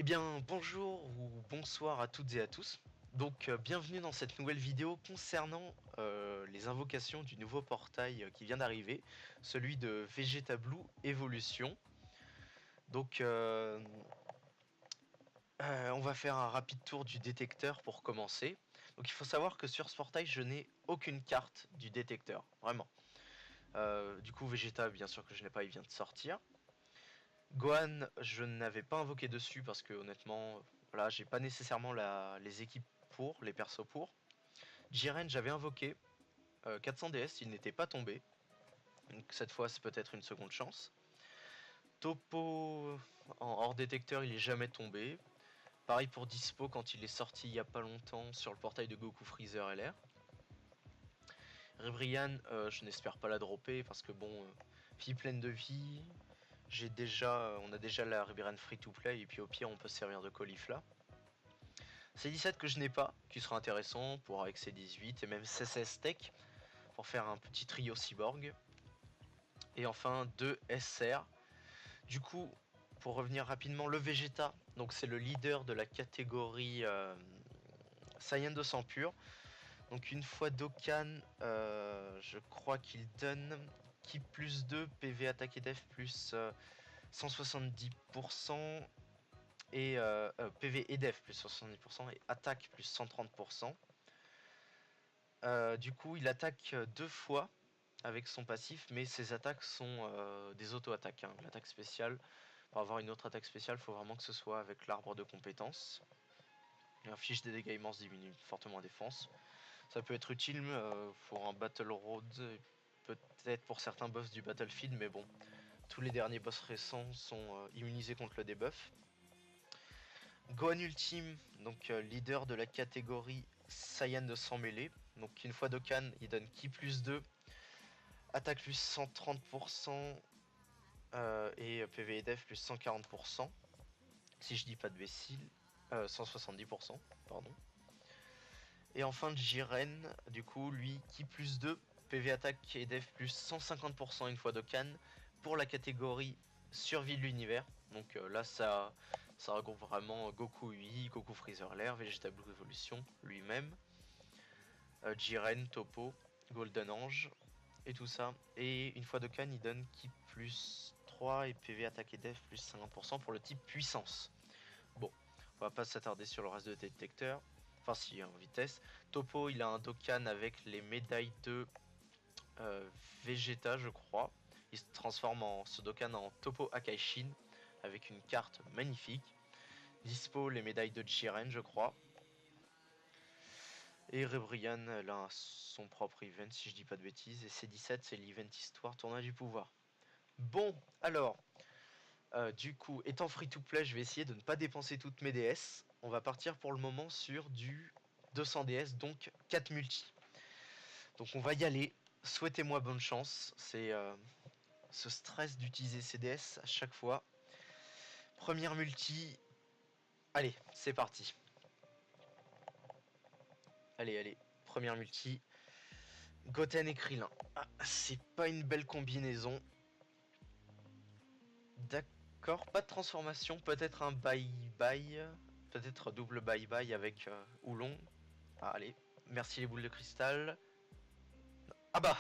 Eh bien, bonjour ou bonsoir à toutes et à tous. Donc, bienvenue dans cette nouvelle vidéo concernant les invocations du nouveau portail qui vient d'arriver, celui de Vegeta Blue Evolution. Donc, on va faire un rapide tour du détecteur pour commencer. Donc, il faut savoir que sur ce portail, je n'ai aucune carte du détecteur, vraiment. Du coup, Vegeta, bien sûr que je n'ai pas, il vient de sortir. Gohan, je n'avais pas invoqué dessus parce que honnêtement, voilà, j'ai pas nécessairement les équipes pour, les persos pour. Jiren, j'avais invoqué 400 DS, il n'était pas tombé. Donc cette fois, c'est peut-être une seconde chance. Topo en hors détecteur, il est jamais tombé. Pareil pour Dispo quand il est sorti il y a pas longtemps sur le portail de Goku Freezer LR. Ribrian, je n'espère pas la dropper parce que bon, fille pleine de vie. On a déjà la Ribrian free to play et puis au pire on peut se servir de Caulifla. C17 que je n'ai pas, qui sera intéressant pour avec C18 et même CSS Tech pour faire un petit trio cyborg. Et enfin 2 SR. Du coup, pour revenir rapidement, le Vegeta, donc c'est le leader de la catégorie Saiyan 200 pur. Donc une fois Dokkan, je crois qu'il donne Ki plus 2, PV attaque et def plus 170%, et PV et def plus 70% et attaque plus 130%. Du coup, il attaque deux fois avec son passif, mais ses attaques sont des auto-attaques. Hein. L'attaque spéciale, pour avoir une autre attaque spéciale, il faut vraiment que ce soit avec l'arbre de compétences. Un fiche des dégâts immenses diminue fortement la défense. Ça peut être utile pour un Battle Road, peut-être pour certains boss du Battlefield, mais bon, tous les derniers boss récents sont immunisés contre le debuff. Gohan Ultime, donc leader de la catégorie Saiyan de 100 mêlée. Donc une fois Dokkan, il donne Ki plus 2, attaque plus 130% et PV et def plus 140%. Si je dis pas de bécile, 170%, pardon. Et enfin Jiren, du coup, lui, Ki plus 2, PV attaque et def plus 150% une fois Dokkan pour la catégorie survie de l'univers. Donc là, ça regroupe vraiment Goku UI, Goku Freezer Lair, Vegeta Blue Evolution lui-même, Jiren, Topo, Golden Ange et tout ça. Et une fois Dokkan, il donne Ki plus 3 et PV attaque et def plus 50% pour le type puissance. Bon, on va pas s'attarder sur le reste de détecteur. Enfin si, en vitesse. Topo, il a un Dokkan avec les médailles de Vegeta, je crois. Il se transforme ce Dokkan en Topo Akaishin avec une carte magnifique. Dispo, les médailles de Jiren, je crois. Et Rebrian, elle a son propre event, si je dis pas de bêtises. Et C17, c'est l'event histoire tournoi du pouvoir. Bon, alors, du coup, étant free to play, je vais essayer de ne pas dépenser toutes mes DS. On va partir pour le moment sur du 200 DS, donc 4 multi. Donc on va y aller. Souhaitez-moi bonne chance. C'est ce stress d'utiliser ces DS à chaque fois. Première multi. Allez, c'est parti. Allez. Première multi. Goten et Krillin. Ah, c'est pas une belle combinaison. D'accord, pas de transformation. Peut-être un bye-bye. Peut-être double bye-bye avec Oolong. Ah, allez. Merci les boules de cristal. Ah bah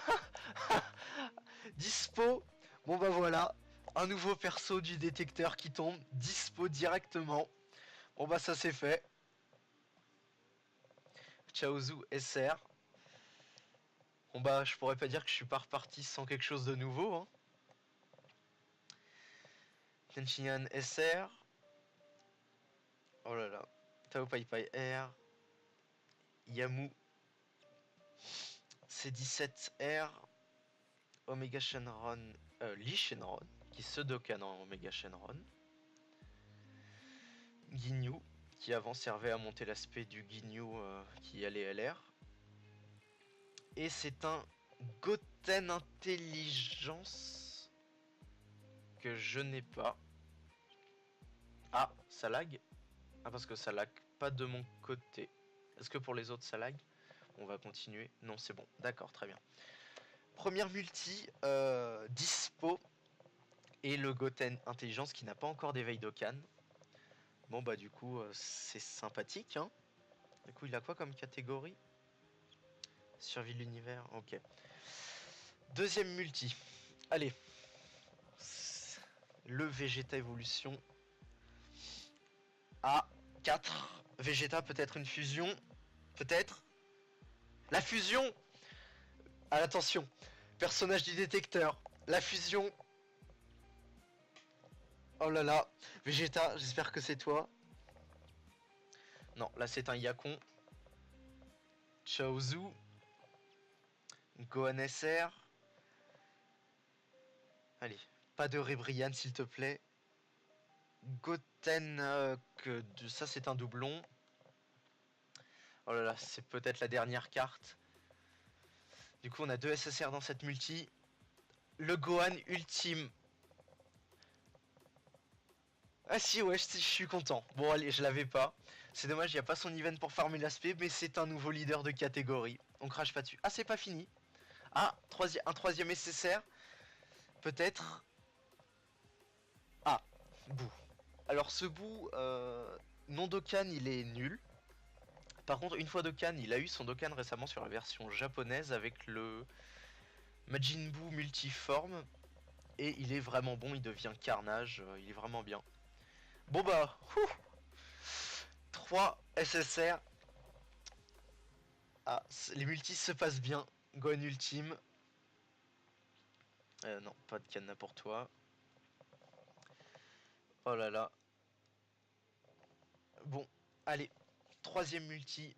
Dispo. Bon bah voilà. Un nouveau perso du détecteur qui tombe. Dispo directement. Bon bah ça c'est fait. Chaozu SR. Bon bah je pourrais pas dire que je suis pas reparti sans quelque chose de nouveau. Hein. Tenshinhan SR. Oh là là. Tao Pai Pai R. Yamu. C17R. Omega Shenron. Lee Shenron. Qui se Dokkan en Omega Shenron. Ginyu. Qui avant servait à monter l'aspect du Ginyu qui allait LR. Et c'est un Goten Intelligence que je n'ai pas. Ah, ça lag. Ah, parce que ça lag pas de mon côté. Est-ce que pour les autres ça lag? On va continuer. Non, c'est bon. D'accord, très bien. Première multi, Dispo et le Goten Intelligence qui n'a pas encore d'éveil Dokkan. Bon bah du coup c'est sympathique hein. Du coup il a quoi comme catégorie? Survie de l'univers, ok. Deuxième multi. Allez. Le Vegeta Evolution. Ah, 4. Vegeta peut-être une fusion. Peut-être. La fusion. Ah, attention. Personnage du détecteur. La fusion. Oh là là. Vegeta, j'espère que c'est toi. Non, là c'est un Yakon. Chaozu. Gohan SR. Allez, pas de Rebrian s'il te plaît. Goten, ça c'est un doublon. Oh là là, c'est peut-être la dernière carte. Du coup, on a 2 SSR dans cette multi. Le Gohan ultime. Ah si, ouais, je suis content. Bon, allez, je l'avais pas. C'est dommage, il n'y a pas son event pour farmer l'aspect, mais c'est un nouveau leader de catégorie. On crache pas dessus. Ah, c'est pas fini. Ah, un troisième SSR. Peut-être. Ah, Boo. Alors, ce Boo, non Dokkan, il est nul. Par contre, une fois Dokkan, il a eu son Dokkan récemment sur la version japonaise avec le Majin Buu multiforme. Et il est vraiment bon, il devient Carnage, il est vraiment bien. Bon bah, 3 SSR. Ah, les multis se passent bien. Gohan ultime. Non, pas de cadenas pour toi. Oh là là. Bon, allez. Troisième multi.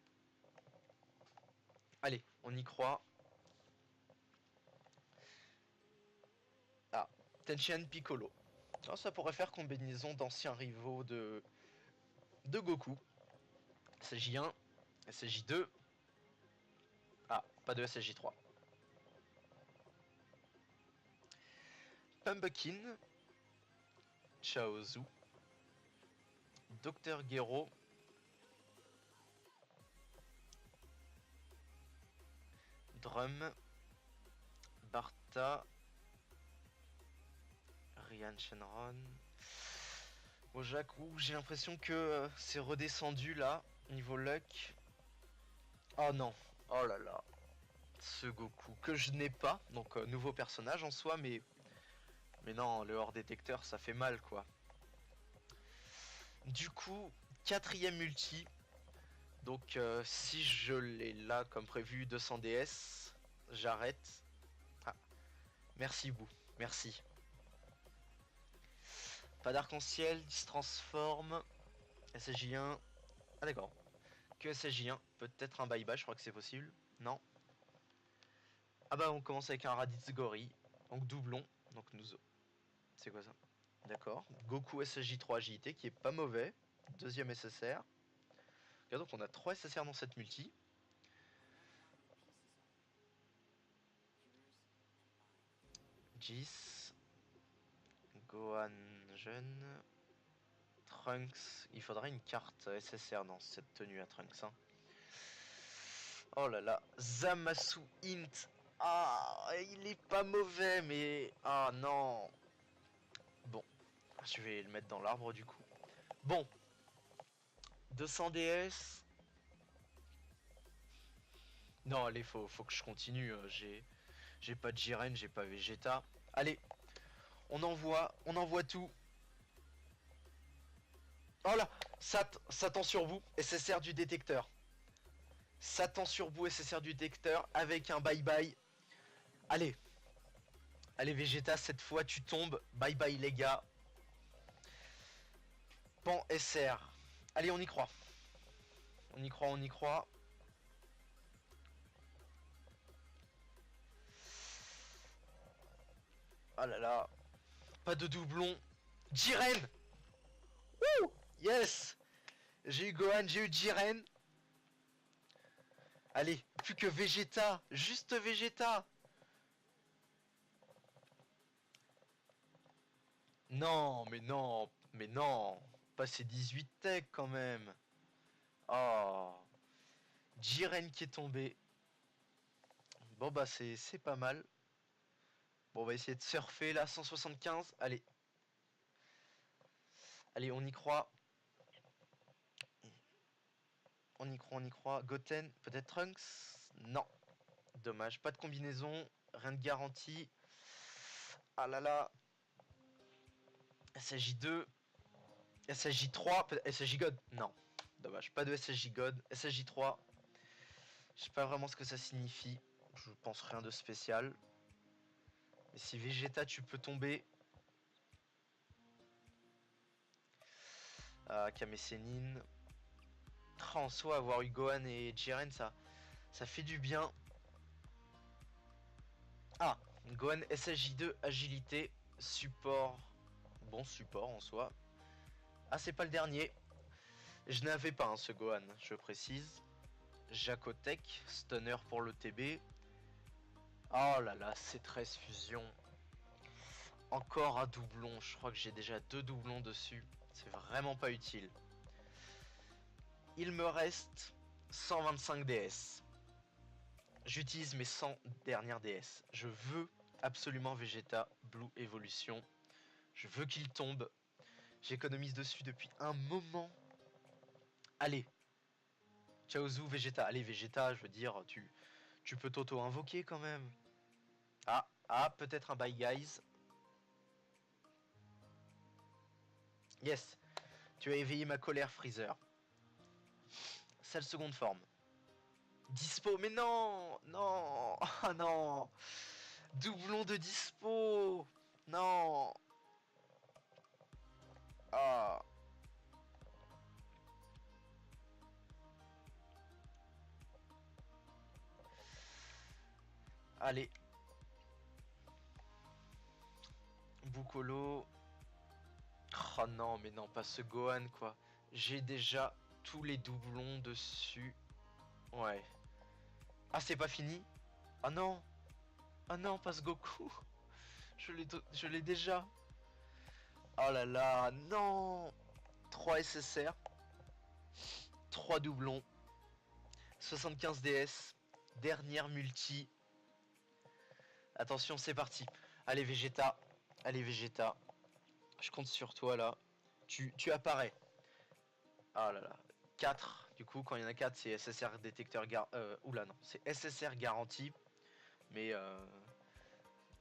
Allez, on y croit. Ah, Tenshin Piccolo. Oh, ça pourrait faire combinaison d'anciens rivaux de Goku. SJ1, SJ2. Ah, pas de SJ3. Pumpkin. Chaozu. Dr Gero. Drum. Bartha. Ryan Shenron. Bon, Jakku, j'ai l'impression que c'est redescendu là, niveau luck. Oh non, oh là là. Ce Goku que je n'ai pas, donc nouveau personnage en soi, mais non, le hors détecteur ça fait mal quoi. Du coup, quatrième multi. Donc si je l'ai là comme prévu 200 DS, j'arrête. Ah, merci Bou, merci. Pas d'arc-en-ciel, il se transforme. SJ1. Ah d'accord. Que SJ1. Peut-être un bye-bye, je crois que c'est possible. Non. Ah bah on commence avec un Raditz Gori. Donc doublon. Donc nous... C'est quoi ça? D'accord. Goku SJ3 agilité qui est pas mauvais. Deuxième SSR. Et donc on a 3 SSR dans cette multi. Jis. Gohan jeune. Trunks. Il faudrait une carte SSR dans cette tenue à Trunks. Hein. Oh là là. Zamasu Int. Ah, il est pas mauvais, mais... Ah non. Bon. Je vais le mettre dans l'arbre du coup. Bon. 200 DS. Non, allez, faut que je continue. J'ai pas de Jiren, j'ai pas Vegeta. Allez, on envoie tout. Oh là, Satan sur vous, SSR du détecteur. Satan sur vous, SSR du détecteur, avec un bye-bye. Allez. Allez, Vegeta, cette fois tu tombes. Bye-bye, les gars. Pan SR. Allez, on y croit. On y croit, on y croit. Oh là là. Pas de doublon. Jiren. Wouh. Yes. J'ai eu Gohan, j'ai eu Jiren. Allez, plus que Vegeta. Juste Vegeta. Non, mais non, mais non. Pas ces 18 tech quand même. Oh. Jiren qui est tombé. Bon bah c'est pas mal. Bon, on va essayer de surfer là, 175. Allez. Allez, on y croit. On y croit, on y croit. Goten, peut-être Trunks? Non. Dommage, pas de combinaison, rien de garanti. Ah là là. SSJ2. SSJ3, SSJ God. Non. Dommage, pas de SSJ God. SSJ3. Je sais pas vraiment ce que ça signifie. Je pense rien de spécial. Mais si Vegeta tu peux tomber. Kame Sennin. En soi, avoir eu Gohan et Jiren, ça fait du bien. Ah, Gohan SSJ2 agilité, support. Bon support en soi. Ah, c'est pas le dernier. Je n'avais pas ce Gohan, je précise. Jacotech, stunner pour le TB. Oh là là, C13 fusion. Encore un doublon, je crois que j'ai déjà 2 doublons dessus. C'est vraiment pas utile. Il me reste 125 DS. J'utilise mes 100 dernières DS. Je veux absolument Vegeta Blue Evolution. Je veux qu'il tombe. J'économise dessus depuis un moment. Allez. Chaozu, Vegeta. Allez, Vegeta, je veux dire, tu peux t'auto-invoquer quand même. Peut-être un Bye Guys. Yes. Tu as éveillé ma colère, Freezer. Sale seconde forme. Dispo, mais non. Non. Ah non. Doublon de dispo. Non. Ah. Allez. Bukolo. Oh non, mais non, pas ce Gohan, quoi. J'ai déjà tous les doublons dessus. Ouais. Ah, c'est pas fini? Ah non. Ah non, pas ce Goku. Je l'ai déjà. Oh là là, non. 3 SSR. 3 doublons. 75 DS. Dernière multi. Attention, c'est parti. Allez, Vegeta. Allez, Vegeta. Je compte sur toi, là. Tu apparais. Ah là là. 4. Du coup, quand il y en a 4, c'est SSR détecteur oula, non. C'est SSR garanti. Mais, de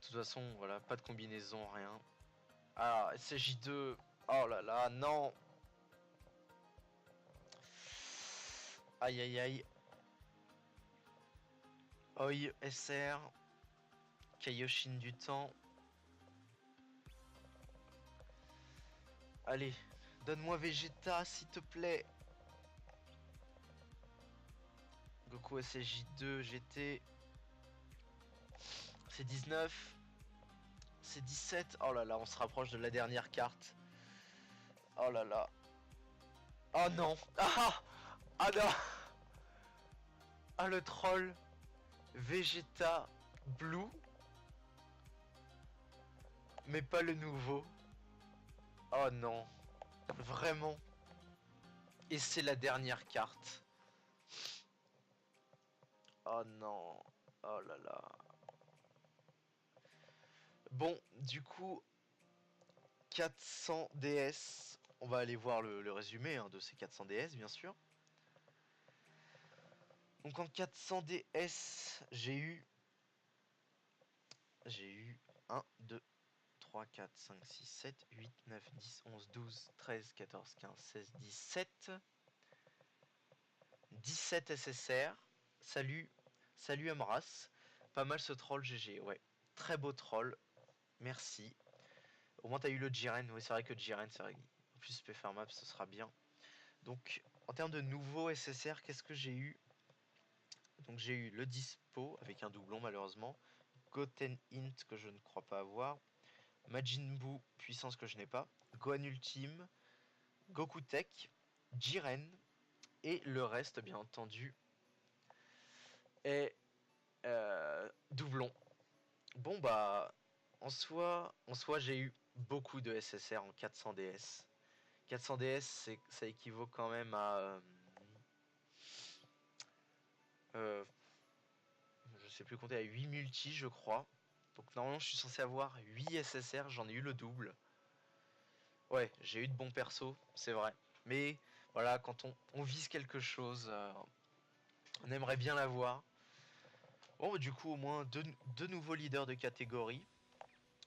toute façon, voilà. Pas de combinaison, rien. Ah, SSJ2. Oh là là, non. Aïe, aïe, aïe. Oi, SR. Kaioshin du temps. Allez, donne-moi Vegeta, s'il te plaît. Goku SSJ2 GT. C'est 19. C'est 17. Oh là là, on se rapproche de la dernière carte. Oh là là. Oh non. Ah non. Ah le troll. Vegeta Blue. Mais pas le nouveau. Oh non. Vraiment. Et c'est la dernière carte. Oh non. Oh là là. Bon, du coup, 400 DS. On va aller voir le résumé de ces 400 DS, bien sûr. Donc en 400 DS, j'ai eu 1, 2, 3, 4, 5, 6, 7, 8, 9, 10, 11, 12, 13, 14, 15, 16, 17. 17 SSR. Salut, salut Amras. Pas mal ce troll GG, ouais. Très beau troll. Merci. Au moins t'as eu le Jiren. Oui, c'est vrai que Jiren, c'est vrai. En plus, SP Farmap, ce sera bien. Donc, en termes de nouveaux SSR, qu'est-ce que j'ai eu? Donc, j'ai eu le Dispo, avec un doublon malheureusement. Goten Int, que je ne crois pas avoir. Majin Buu, puissance que je n'ai pas. Gohan Ultime. Goku Tech. Jiren. Et le reste, bien entendu, est doublon. Bon, bah, en soi j'ai eu beaucoup de SSR en 400 DS. 400 DS, ça équivaut quand même à... je sais plus compter, à 8 multi, je crois. Donc normalement, je suis censé avoir 8 SSR, j'en ai eu le double. Ouais, j'ai eu de bons persos, c'est vrai. Mais Voilà, quand on vise quelque chose, on aimerait bien l'avoir. Bon, du coup, au moins deux nouveaux leaders de catégorie.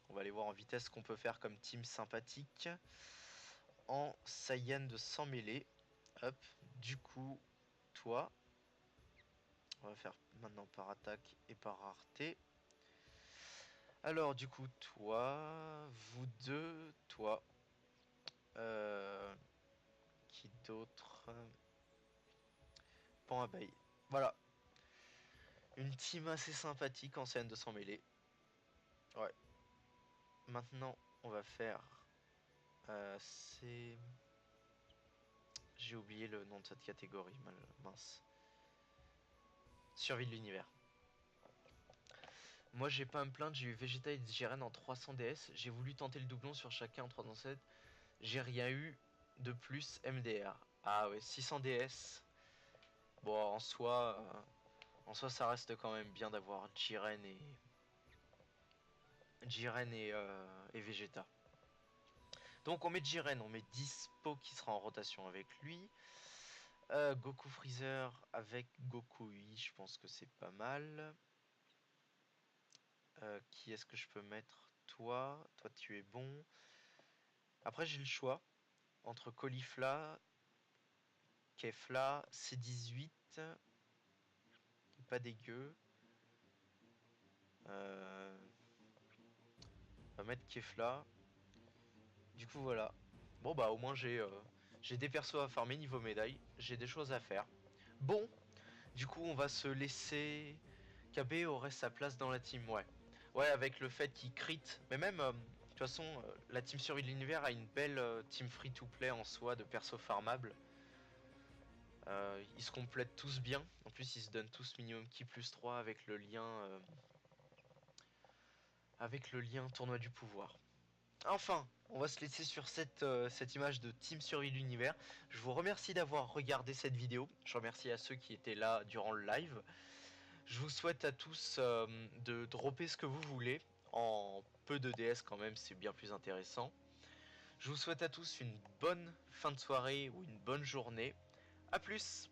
On va aller voir en vitesse ce qu'on peut faire comme team sympathique. En Saiyan de 100 mêlée. Hop, du coup, toi. On va faire maintenant par attaque et par rareté. Alors, du coup, toi, vous deux, toi. Qui d'autre? Pan abeille. Voilà. Une team assez sympathique en scène de 100 mêlée. Ouais. Maintenant, on va faire. C'est. J'ai oublié le nom de cette catégorie, mince. Survie de l'univers. Moi, j'ai pas à me plaindre, j'ai eu Vegeta et Jiren en 300 DS. J'ai voulu tenter le doublon sur chacun en 307. J'ai rien eu de plus MDR. Ah ouais, 600 DS. Bon, en soi, ça reste quand même bien d'avoir Jiren et Vegeta. Donc on met Jiren, on met Dispo qui sera en rotation avec lui. Goku Freezer avec Goku Ui, je pense que c'est pas mal. Qui est-ce que je peux mettre? Toi tu es bon. Après j'ai le choix entre Caulifla, Kefla, C18, pas dégueu. On va mettre Kefla. Du coup voilà. Bon bah au moins j'ai des persos à farmer niveau médaille, j'ai des choses à faire. Bon, du coup on va se laisser. KB aurait sa place dans la team, ouais. Ouais, avec le fait qu'il crit. Mais même, de toute façon, la team Survie de l'Univers a une belle team free-to-play en soi de persos farmables. Ils se complètent tous bien. En plus, ils se donnent tous minimum ki plus 3 avec le lien tournoi du pouvoir. Enfin, on va se laisser sur cette image de Team Survie de l'Univers. Je vous remercie d'avoir regardé cette vidéo. Je remercie à ceux qui étaient là durant le live. Je vous souhaite à tous de dropper ce que vous voulez. En peu de DS quand même, c'est bien plus intéressant. Je vous souhaite à tous une bonne fin de soirée ou une bonne journée. A plus!